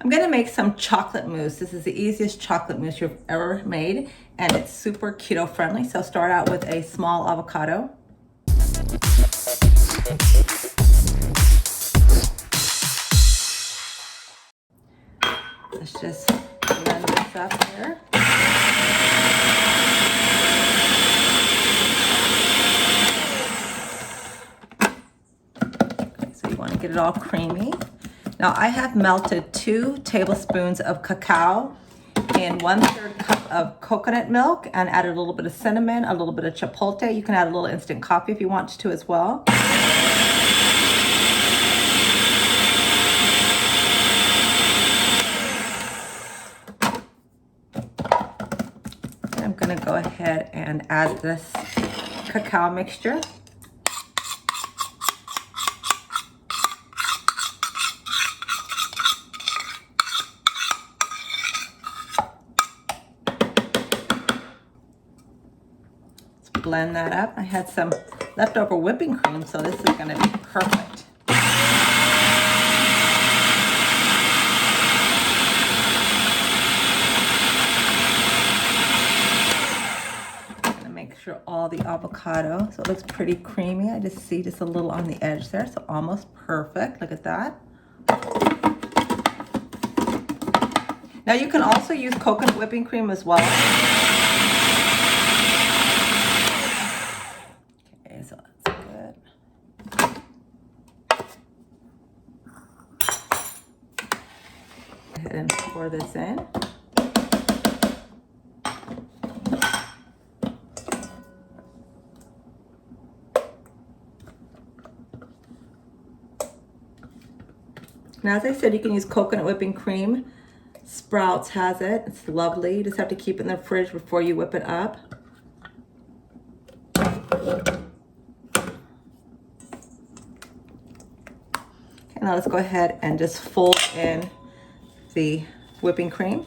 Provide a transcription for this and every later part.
I'm gonna make some chocolate mousse. This is the easiest chocolate mousse you've ever made, and it's super keto friendly. So start out with a small avocado. Let's just blend this up here. Okay, so you want to get it all creamy. Now I have melted 2 tablespoons of cacao in 1/3 cup of coconut milk and added a little bit of cinnamon, a little bit of chipotle. You can add a little instant coffee if you want to as well. I'm gonna go ahead and add this cacao mixture. Let's blend that up. I had some leftover whipping cream, so this is gonna be perfect. Sure all the avocado, so it looks pretty creamy. I just see just a little on the edge there, so almost perfect. Look at that. Now you can also use coconut whipping cream as well. Okay, so that's good. Go ahead and pour this in. Now, as I said, you can use coconut whipping cream. Sprouts has it. It's lovely. You just have to keep it in the fridge before you whip it up. Okay, now let's go ahead and just fold in the whipping cream.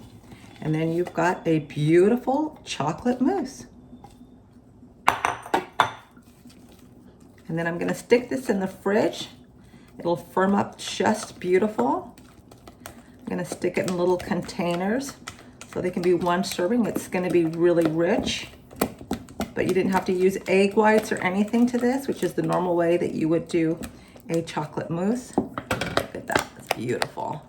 And then you've got a beautiful chocolate mousse. And then I'm going to stick this in the fridge. It'll firm up just beautiful. I'm gonna stick it in little containers so they can be one serving. It's gonna be really rich, but you didn't have to use egg whites or anything to this, which is the normal way that you would do a chocolate mousse. Look at that, it's beautiful.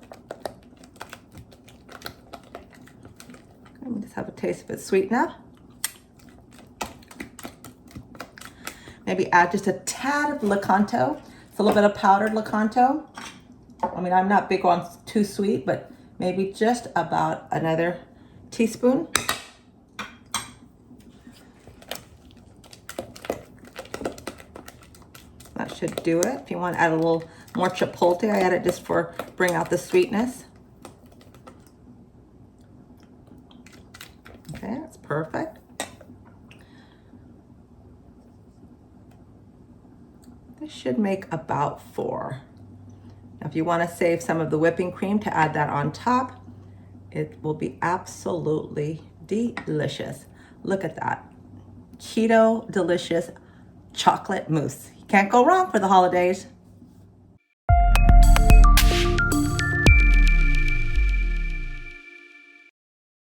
Let me just have a taste if it's sweet enough. Maybe add just a tad of Lakanto. A little bit of powdered Lakanto. I mean, I'm not big on too sweet, but maybe just about another teaspoon. That should do it. If you want to add a little more chipotle, I add it just for bring out the sweetness. Okay, that's perfect. This should make about 4. Now, if you want to save some of the whipping cream to add that on top, it will be absolutely delicious. Look at that. Keto delicious chocolate mousse. You can't go wrong for the holidays.